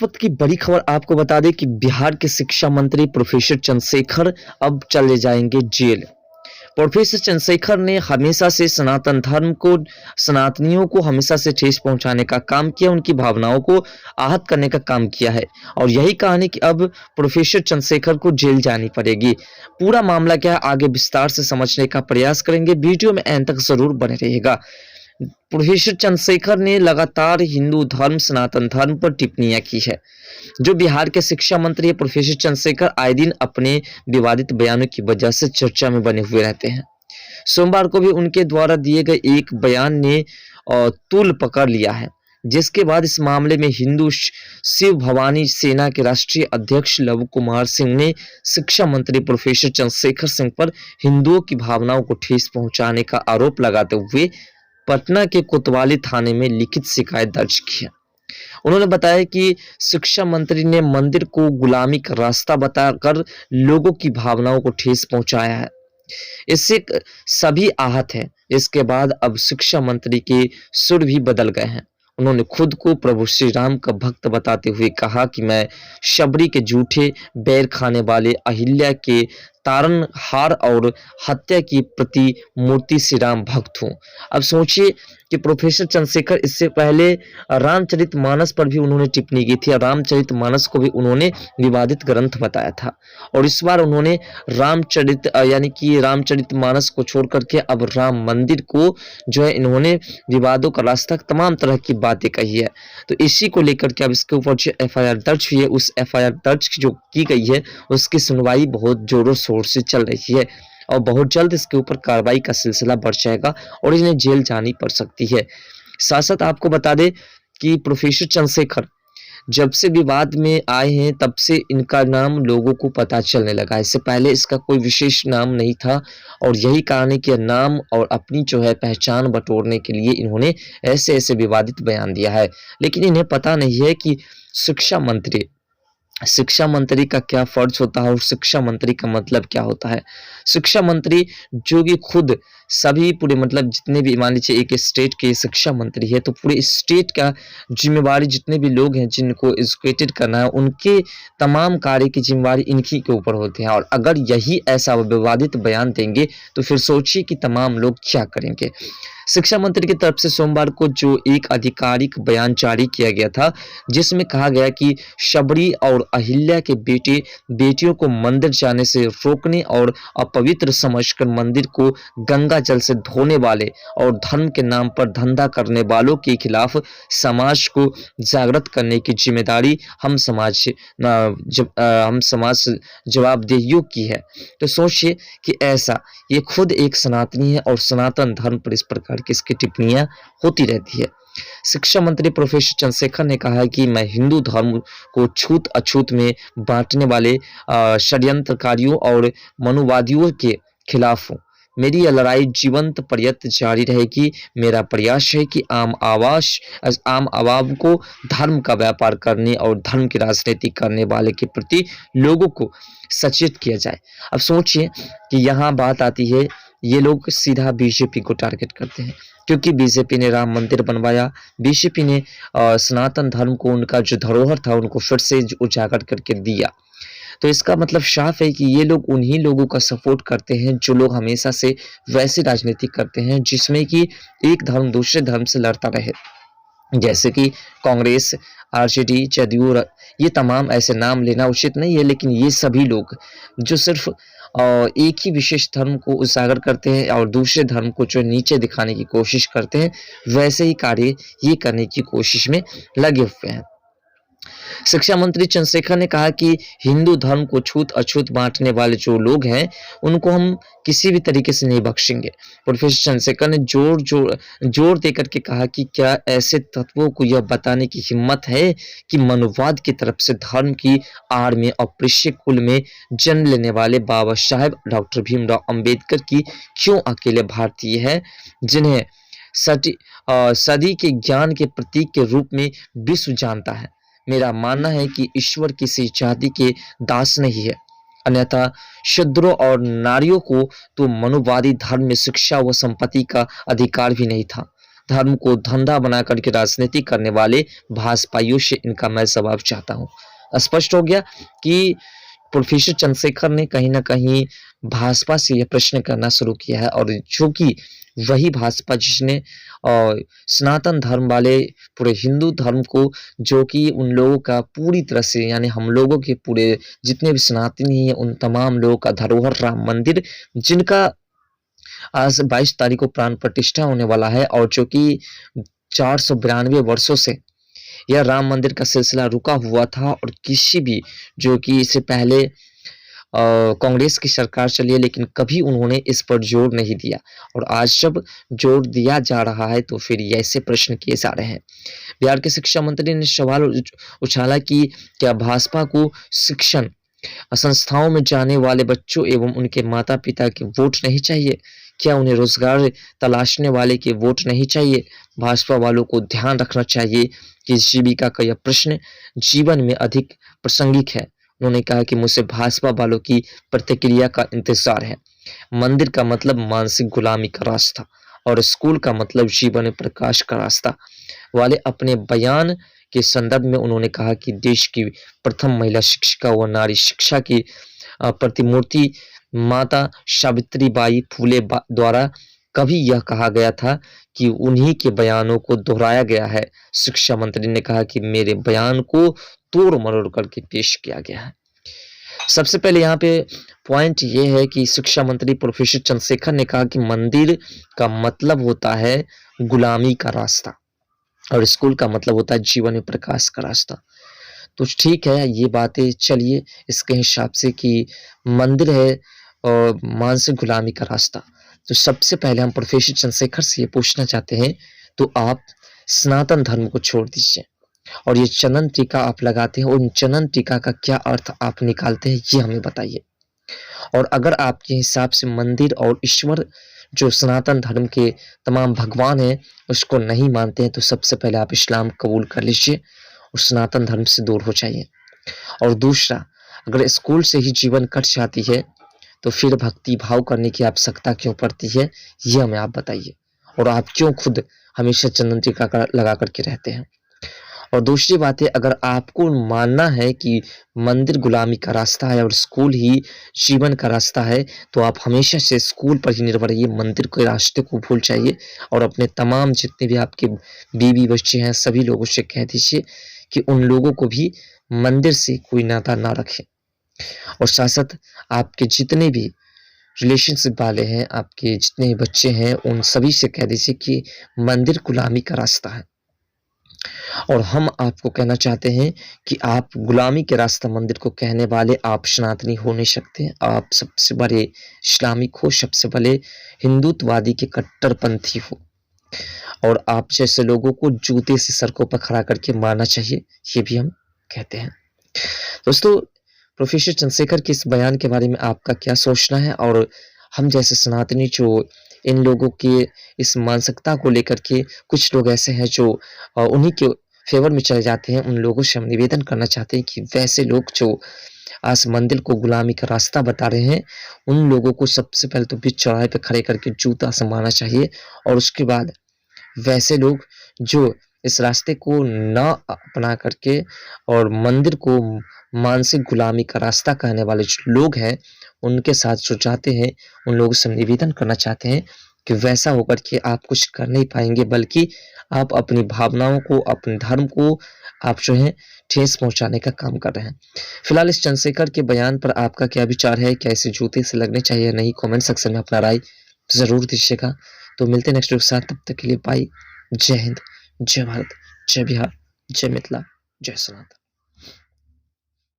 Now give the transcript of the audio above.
इस वक्त की बड़ी खबर आपको बता दें कि बिहार के शिक्षा मंत्री प्रोफेसर चंद्रशेखर अब चले जाएंगे जेल। प्रोफेसर चंद्रशेखर ने हमेशा से सनातन धर्म को, सनातनियों को हमेशा से ठेस पहुंचाने का काम किया, उनकी भावनाओं को आहत करने का काम किया है और यही कहानी कि अब प्रोफेसर चंद्रशेखर को जेल जानी पड़ेगी। पूरा मामला क्या है आगे विस्तार से समझने का प्रयास करेंगे, वीडियो में अंत तक जरूर बने रहिएगा। प्रोफेसर चंद्रशेखर ने लगातार हिंदू धर्म, सनातन धर्म पर टिप्पणियां की है। जो बिहार के शिक्षा मंत्री है प्रोफेसर चंद्रशेखर आए दिन अपने विवादित बयानों की वजह से चर्चा में बने हुए रहते हैं। सोमवार को भी उनके द्वारा दिए गए एक बयान ने तूल पकड़ लिया है, जिसके बाद इस मामले में हिंदू शिव भवानी सेना के राष्ट्रीय अध्यक्ष लव कुमार सिंह ने शिक्षा मंत्री प्रोफेसर चंद्रशेखर सिंह पर हिंदुओं की भावनाओं को ठेस पहुंचाने का आरोप लगाते हुए पटना के कोतवाली थाने में लिखित शिकायत दर्ज की है। उन्होंने बताया कि शिक्षा मंत्री ने मंदिर को गुलामी का रास्ता बताकर लोगों की भावनाओं को ठेस पहुंचाया है, इससे सभी आहत हैं। इसके बाद अब शिक्षा मंत्री के सुर भी बदल गए हैं। उन्होंने खुद को प्रभु श्री राम का भक्त बताते हुए कहा कि मैं शबरी के झूठे बैर खाने वाले अहिल्या के तारनहार और हत्या की प्रतिमूर्ति श्री राम भक्त हूँ। अब सोचिए कि प्रोफेसर चंद्रशेखर इससे पहले रामचरितमानस पर भी उन्होंने टिप्पणी की थी और रामचरितमानस को भी उन्होंने विवादित ग्रंथ बताया था और इस बार उन्होंने रामचरितमानस को छोड़ करके अब राम मंदिर को जो है इन्होंने विवादों का रास्ता, तमाम तरह की बातें कही है। तो इसी को लेकर के अब इसके ऊपर जो एफआईआर दर्ज हुई है, उस एफआईआर दर्ज जो की गई है उसकी सुनवाई बहुत जोरों शोर से चल रही है और बहुत जल्द इसके ऊपर कार्रवाई का सिलसिला बढ़ जाएगा और इन्हें जेल जानी पड़ सकती है। साथ साथ आपको बता दें कि प्रोफेसर चंद्रशेखर जब से विवाद में आए हैं तब से इनका नाम लोगों को पता चलने लगा। इससे पहले इसका कोई विशेष नाम नहीं था और यही कारण है कि नाम और अपनी जो है पहचान बटोरने के लिए इन्होंने ऐसे ऐसे विवादित बयान दिया है। लेकिन इन्हें पता नहीं है कि शिक्षा मंत्री का क्या फर्ज होता है और शिक्षा मंत्री का मतलब क्या होता है। शिक्षा मंत्री जो कि खुद सभी पूरे मतलब जितने भी मान लीजिए एक स्टेट के शिक्षा मंत्री है तो पूरे स्टेट का जिम्मेवारी जितने भी लोग हैं जिनको एजुकेटेड करना है उनके तमाम कार्य की जिम्मेवारी इनकी के ऊपर होते हैं और अगर यही ऐसा विवादित बयान देंगे तो फिर सोचिए कि तमाम लोग क्या करेंगे। शिक्षा मंत्री की तरफ से सोमवार को जो एक आधिकारिक बयान जारी किया गया था जिसमें कहा गया कि शबरी और अहिल्या के बेटियों को मंदिर जाने से रोकने और अपवित्र समझकर मंदिर को गंगा जल से धोने वाले और धर्म के नाम पर धंधा करने वालों के खिलाफ समाज को जागृत करने की जिम्मेदारी हम समाज जवाबदेहियों की है। तो सोचिए कि ऐसा ये खुद एक सनातनी है और सनातन धर्म पर इस प्रकार की इसकी टिप्पणियां होती रहती है। शिक्षा मंत्री प्रोफेसर चंद्रशेखर ने कहा कि मैं हिंदू धर्म को छूत अछूत में बांटने वाले षड्यंत्रकारियों और मनुवादियों के खिलाफ हूँ। मेरी यह लड़ाई जीवंत पर्यंत जारी रहेगी। मेरा प्रयास है कि आम आवाम को धर्म का व्यापार करने और धर्म की राजनीति करने वाले के प्रति लोगों को सचेत किया जाए। अब सोचिए कि यहाँ बात आती है, ये लोग सीधा बीजेपी को टारगेट करते हैं क्योंकि बीजेपी ने राम मंदिर बनवाया, बीजेपी ने सनातन धर्म को, उनका जो धरोहर था उनको फिर से उजागर करके दिया। तो इसका मतलब साफ है कि ये लोग उन्हीं लोगों का सपोर्ट करते हैं जो लोग हमेशा से वैसी राजनीति करते हैं जिसमें कि एक धर्म दूसरे धर्म से लड़ता रहे, जैसे कि कांग्रेस, आरजेडी, जदयू, ये तमाम ऐसे नाम लेना उचित नहीं है, लेकिन ये सभी लोग जो सिर्फ एक ही विशेष धर्म को उजागर करते हैं और दूसरे धर्म को जो नीचे दिखाने की कोशिश करते हैं वैसे ही कार्य ये करने की कोशिश में लगे हुए हैं। शिक्षा मंत्री चंद्रशेखर ने कहा कि हिंदू धर्म को छूत अछूत बांटने वाले जो लोग हैं उनको हम किसी भी तरीके से नहीं बख्शेंगे। प्रोफेसर चंद्रशेखर ने जोर देकर के कहा कि क्या ऐसे तत्वों को यह बताने की हिम्मत है कि मनुवाद की तरफ से धर्म की आड़ में अपृश्य कुल में जन्म लेने वाले बाबा साहेब डॉक्टर भीमराव अंबेडकर की क्यों अकेले भारतीय है, जिन्हें सदी के ज्ञान के प्रतीक के रूप में विश्व जानता है। मेरा मानना है कि ईश्वर किसी जाति के दास नहीं है, अन्यथा शूद्रों और नारियों को तो मनुवादी धर्म में शिक्षा व संपत्ति का अधिकार भी नहीं था। धर्म को धंधा बना करके राजनीति करने वाले भाजपाइयों से इनका मैं जवाब चाहता हूँ। स्पष्ट हो गया कि प्रोफेसर चंद्रशेखर ने कहीं न कहीं भाजपा से यह प्रश्न करना शुरू किया है, और जो कि वही भाजपा जिसने सनातन धर्म वाले पूरे हिंदू धर्म को, जो कि उन लोगों का पूरी तरह से, यानी हम लोगों के पूरे जितने भी सनातनी हैं उन तमाम लोगों का धरोहर राम मंदिर, जिनका आज 22 तारीख को प्राण प्रतिष्ठा होने वाला है, और जो कि 492 वर्षों से यह राम मंदिर का सिलसिला रुका हुआ था, और किसी भी, जो कि इससे पहले कांग्रेस की सरकार चली है, लेकिन कभी उन्होंने इस पर जोर नहीं दिया, और आज जब जोर दिया जा रहा है तो फिर ऐसे प्रश्न किए जा रहे हैं। बिहार के शिक्षा मंत्री ने सवाल उछाला कि क्या भाजपा को शिक्षण संस्थाओं में जाने वाले बच्चों एवं उनके माता पिता के वोट नहीं चाहिए? क्या उन्हें रोजगार तलाशने वाले के वोट नहीं चाहिए? भाजपा वालों को ध्यान रखना चाहिए कि जीविका का यह प्रश्न जीवन में अधिक प्रासंगिक है। उन्होंने कहा कि मुझसे भाजपा वालों की प्रतिक्रिया का इंतजार है। मंदिर का मतलब मानसिक गुलामी का रास्ता, और स्कूल का मतलब जीवन में प्रकाश का रास्ता वाले अपने बयान के संदर्भ में उन्होंने कहा कि देश की प्रथम महिला शिक्षिका व नारी शिक्षा की प्रतिमूर्ति माता सावित्रीबाई फूले द्वारा कभी यह कहा गया था कि उन्हीं के बयानों को दोहराया गया है। शिक्षा मंत्री ने कहा कि मेरे बयान को तोड़ मरोड़ करके पेश किया गया है। सबसे पहले यहाँ पे पॉइंट ये है कि शिक्षा मंत्री प्रोफेसर चंद्रशेखर ने कहा कि मंदिर का मतलब होता है गुलामी का रास्ता, और स्कूल का मतलब होता है जीवन में प्रकाश का रास्ता। तो ठीक है, ये बातें चलिए इसके हिसाब से कि मंदिर है और मानसिक गुलामी का रास्ता। तो सबसे पहले हम प्रोफेसर चंद्रशेखर से ये पूछना चाहते हैं, तो आप सनातन धर्म को छोड़ दीजिए, और ये चंदन टीका आप लगाते हैं, और चंदन टीका का क्या अर्थ आप निकालते हैं ये हमें बताइए। और अगर आपके हिसाब से मंदिर और ईश्वर जो सनातन धर्म के तमाम भगवान हैं उसको नहीं मानते हैं, तो सबसे पहले आप इस्लाम कबूल कर लीजिए और सनातन धर्म से दूर हो जाइए। और दूसरा, अगर स्कूल से ही जीवन कट जाती है तो फिर भक्ति भाव करने की आवश्यकता क्यों पड़ती है, ये हमें आप बताइए। और आप क्यों खुद हमेशा चंदन टीका लगा करके रहते हैं। और दूसरी बात है, अगर आपको मानना है कि मंदिर गुलामी का रास्ता है और स्कूल ही जीवन का रास्ता है, तो आप हमेशा से स्कूल पर ही निर्भर रहिए, मंदिर के रास्ते को भूल जाइए, और अपने तमाम जितने भी आपके बीवी बच्चे हैं सभी लोगों से कह दीजिए कि उन लोगों को भी मंदिर से कोई नाता ना रखें। और साथ साथ आपके जितने भी रिलेशनशिप वाले हैं, आपके जितने भी बच्चे हैं, उन सभी से कह दीजिए कि मंदिर गुलामी का रास्ता है। और हम आपको कहना चाहते हैं कि आप गुलामी के रास्ता मंदिर को कहने वाले आप सनातनी हो नहीं सकते। आप सबसे बड़े इस्लामिक हो, सबसे बड़े हिंदुत्ववादी के कट्टरपंथी हो, और आप जैसे लोगों को जूते से सड़कों पर खड़ा करके मारना चाहिए, ये भी हम कहते हैं। दोस्तों, प्रोफेसर चंद्रशेखर के इस बयान के बारे में आपका क्या सोचना है, और हम जैसे सनातनी जो इन लोगों के इस मानसिकता को लेकर के, कुछ लोग ऐसे हैं जो उन्हीं के फेवर में चले जाते हैं, उन लोगों से हम निवेदन करना चाहते हैं कि वैसे लोग जो आज मंदिर को गुलामी का रास्ता बता रहे हैं, उन लोगों को सबसे पहले तो बीच चौराहे पे खड़े करके जूता से मारना चाहिए, और उसके बाद वैसे लोग जो इस रास्ते को ना अपना करके और मंदिर को मानसिक गुलामी का रास्ता कहने वाले जो लोग हैं, उनके साथ जो चाहते हैं, उन लोगों से निवेदन करना चाहते हैं कि वैसा होकर के आप कुछ कर नहीं पाएंगे, बल्कि आप अपनी भावनाओं को, अपने धर्म को आप जो है ठेस पहुंचाने का काम कर रहे हैं। फिलहाल इस चंद्रशेखर के बयान पर आपका क्या विचार है? क्या इसे जूते से लगने चाहिए या नहीं? कमेंट सेक्शन में अपना राय जरूर दीजिएगा। तो मिलते हैं नेक्स्ट वीडियो के साथ, तब तक के लिए बाय। जय हिंद, जय भारत, जय बिहार, जय मिथिला, जय सनातन।